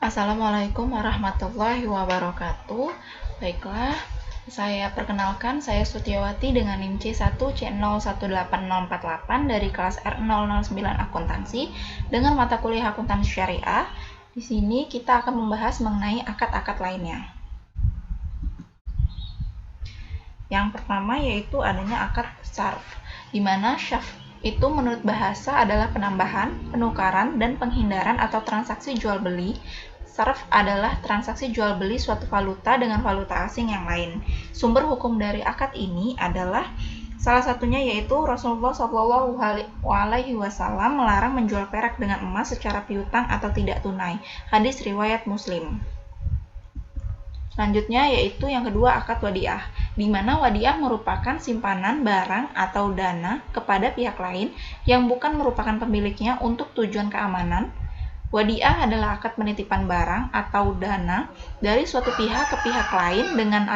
Assalamualaikum warahmatullahi wabarakatuh. Baiklah, saya perkenalkan, saya Sutiawati dengan NIM C1C018048 dari kelas R009 Akuntansi dengan mata kuliah Akuntansi Syariah. Di sini kita akan membahas mengenai akad-akad lainnya. Yang pertama yaitu adanya akad syarf, di mana syarf itu menurut bahasa adalah penambahan, penukaran, dan penghindaran atau transaksi jual-beli. Syarf adalah transaksi jual-beli suatu valuta dengan valuta asing yang lain. Sumber hukum dari akad ini adalah salah satunya yaitu Rasulullah SAW melarang menjual perak dengan emas secara piutang atau tidak tunai. Hadis riwayat Muslim. Selanjutnya yaitu yang kedua akad wadiah, di mana wadiah merupakan simpanan barang atau dana kepada pihak lain yang bukan merupakan pemiliknya untuk tujuan keamanan. Wadiah adalah akad penitipan barang atau dana dari suatu pihak ke pihak lain dengan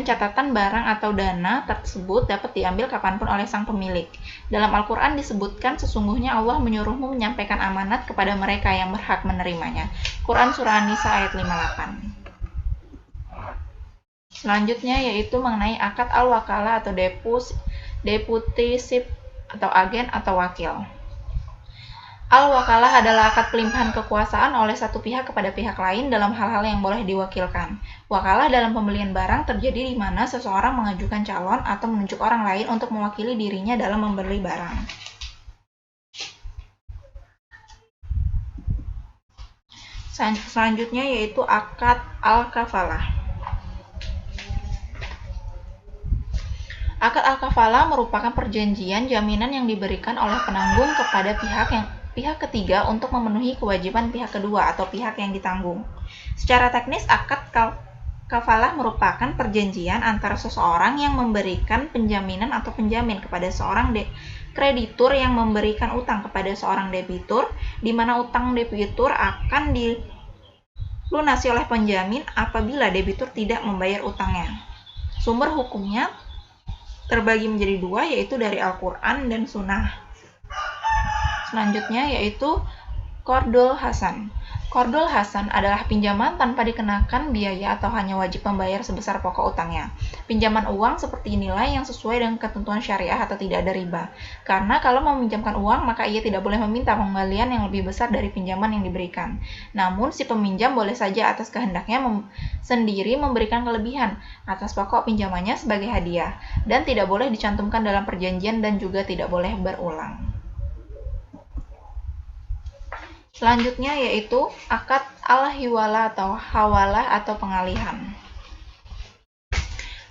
catatan barang atau dana tersebut dapat diambil kapanpun oleh sang pemilik. Dalam Al-Quran disebutkan sesungguhnya Allah menyuruhmu menyampaikan amanat kepada mereka yang berhak menerimanya. Quran Surah An-Nisa ayat 58. Selanjutnya yaitu mengenai akad al-wakalah atau deputisip atau agen atau wakil. Al-wakalah adalah akad pelimpahan kekuasaan oleh satu pihak kepada pihak lain dalam hal-hal yang boleh diwakilkan. Wakalah dalam pembelian barang terjadi di mana seseorang mengajukan calon atau menunjuk orang lain untuk mewakili dirinya dalam membeli barang. Selanjutnya yaitu akad al-kafalah. Akad al-kafalah merupakan perjanjian jaminan yang diberikan oleh penanggung kepada pihak ketiga untuk memenuhi kewajiban pihak kedua atau pihak yang ditanggung. Secara teknis, akad kafalah merupakan perjanjian antara seseorang yang memberikan penjaminan atau penjamin kepada seorang kreditur yang memberikan utang kepada seorang debitur, di mana utang debitur akan dilunasi oleh penjamin apabila debitur tidak membayar utangnya. Sumber hukumnya terbagi menjadi dua, yaitu dari Al-Quran dan Sunnah. Selanjutnya yaitu Qardul Hasan. Qardul Hasan adalah pinjaman tanpa dikenakan biaya atau hanya wajib membayar sebesar pokok utangnya. Pinjaman uang seperti nilai yang sesuai dengan ketentuan syariah atau tidak ada riba. Karena kalau meminjamkan uang, maka ia tidak boleh meminta pengembalian yang lebih besar dari pinjaman yang diberikan. Namun, si peminjam boleh saja atas kehendaknya sendiri memberikan kelebihan atas pokok pinjamannya sebagai hadiah, dan tidak boleh dicantumkan dalam perjanjian dan juga tidak boleh berulang. Selanjutnya yaitu akad al-hiwalah atau hawalah atau pengalihan.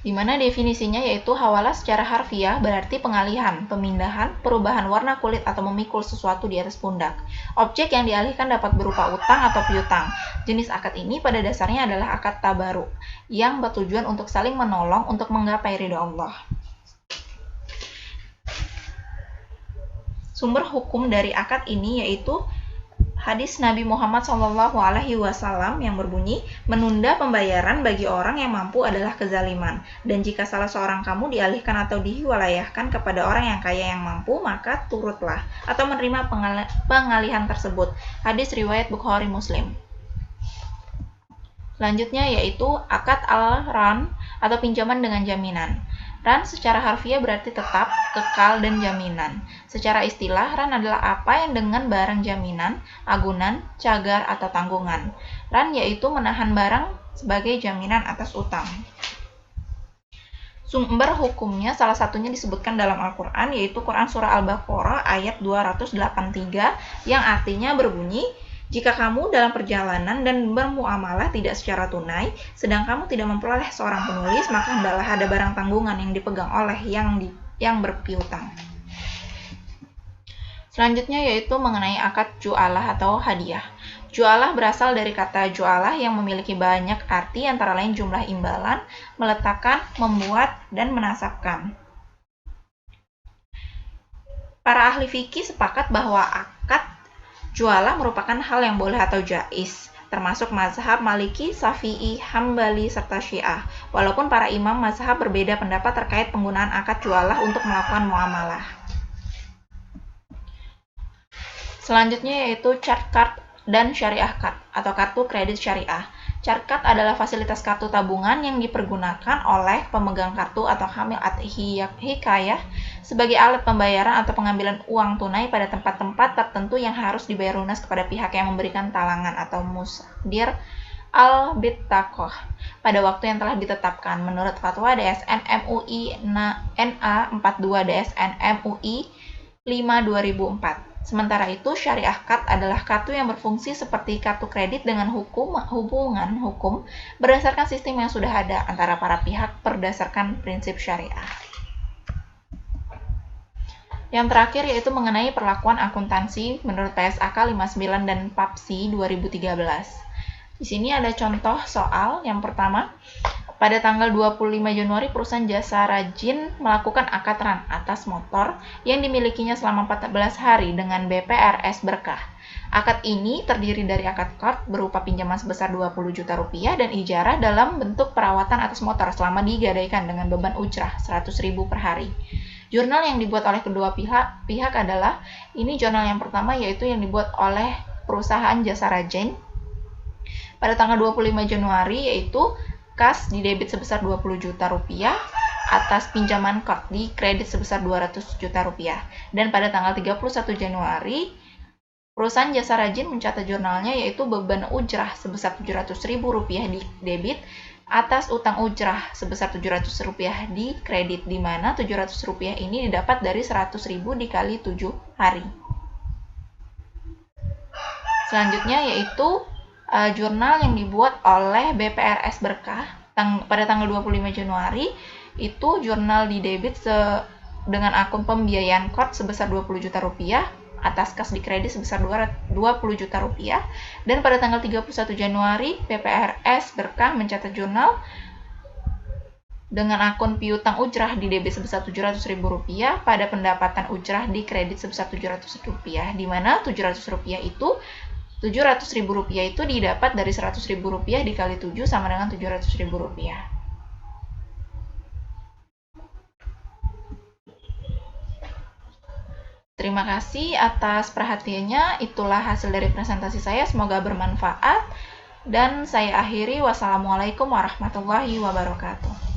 Di mana definisinya yaitu hawalah secara harfiah berarti pengalihan, pemindahan, perubahan warna kulit atau memikul sesuatu di atas pundak. Objek yang dialihkan dapat berupa utang atau piutang. Jenis akad ini pada dasarnya adalah akad tabaruk yang bertujuan untuk saling menolong untuk menggapai ridha Allah. Sumber hukum dari akad ini yaitu hadis Nabi Muhammad SAW yang berbunyi, menunda pembayaran bagi orang yang mampu adalah kezaliman, dan jika salah seorang kamu dialihkan atau diwilayahkan kepada orang yang kaya yang mampu, maka turutlah atau menerima pengalihan tersebut. Hadis riwayat Bukhari Muslim. Selanjutnya yaitu akad al-ran atau pinjaman dengan jaminan. Ran secara harfiah berarti tetap, kekal, dan jaminan. Secara istilah, ran adalah apa yang dengan barang jaminan, agunan, cagar, atau tanggungan. Ran yaitu menahan barang sebagai jaminan atas utang. Sumber hukumnya salah satunya disebutkan dalam Al-Quran, yaitu Quran Surah Al-Baqarah ayat 283 yang artinya berbunyi, jika kamu dalam perjalanan dan bermuamalah tidak secara tunai, sedang kamu tidak memperoleh seorang penulis, maka hendaklah ada barang tanggungan yang dipegang oleh yang berpiutang. Selanjutnya yaitu mengenai akad ju'alah atau hadiah. Ju'alah berasal dari kata ju'alah yang memiliki banyak arti antara lain jumlah imbalan, meletakkan, membuat, dan menasabkan. Para ahli fikih sepakat bahwa akad jualah merupakan hal yang boleh atau jaiz, termasuk mazhab Maliki, Syafi'i, Hambali, serta Syiah. Walaupun para imam mazhab berbeda pendapat terkait penggunaan akad jualah untuk melakukan muamalah. Selanjutnya yaitu chart card dan syariah card atau kartu kredit syariah. Carkat adalah fasilitas kartu tabungan yang dipergunakan oleh pemegang kartu atau hamil hikayah sebagai alat pembayaran atau pengambilan uang tunai pada tempat-tempat tertentu yang harus dibayar lunas kepada pihak yang memberikan talangan atau musdir al-bittaqah pada waktu yang telah ditetapkan menurut fatwa DSN MUI NA 42 DSN MUI 5/2004. Sementara itu, syariah card adalah kartu yang berfungsi seperti kartu kredit dengan hubungan hukum berdasarkan sistem yang sudah ada antara para pihak berdasarkan prinsip syariah. Yang terakhir yaitu mengenai perlakuan akuntansi menurut PSAK 59 dan PAPSI 2013. Di sini ada contoh soal. Yang pertama, pada tanggal 25 Januari, perusahaan jasa rajin melakukan akad ran atas motor yang dimilikinya selama 14 hari dengan BPRS Berkah. Akad ini terdiri dari akad qard berupa pinjaman sebesar 20 juta rupiah dan ijarah dalam bentuk perawatan atas motor selama digadaikan dengan beban ujrah 100.000 per hari. Jurnal yang dibuat oleh kedua pihak adalah, ini jurnal yang pertama yaitu yang dibuat oleh perusahaan jasa rajin pada tanggal 25 Januari yaitu kas di debit sebesar 20 juta rupiah atas pinjaman qard di kredit sebesar 200 juta rupiah. Dan pada tanggal 31 Januari, perusahaan jasa rajin mencatat jurnalnya yaitu beban ujrah sebesar 700.000 rupiah di debit atas utang ujrah sebesar 700 rupiah di kredit, di mana 700 rupiah ini didapat dari 100.000 dikali 7 hari. Selanjutnya yaitu jurnal yang dibuat oleh BPRS Berkah pada tanggal 25 Januari, itu jurnal di debit dengan akun pembiayaan qard sebesar 20 juta rupiah atas kas di kredit sebesar 20 juta rupiah, dan pada tanggal 31 Januari BPRS Berkah mencatat jurnal dengan akun piutang ujrah di debit sebesar 700.000 rupiah pada pendapatan ujrah di kredit sebesar 700 rupiah, di mana 700 rupiah itu 700.000 rupiah itu didapat dari 100.000 rupiah dikali 7 sama dengan 700.000 rupiah. Terima kasih atas perhatiannya. Itulah hasil dari presentasi saya. Semoga bermanfaat. Dan saya akhiri. Wassalamualaikum warahmatullahi wabarakatuh.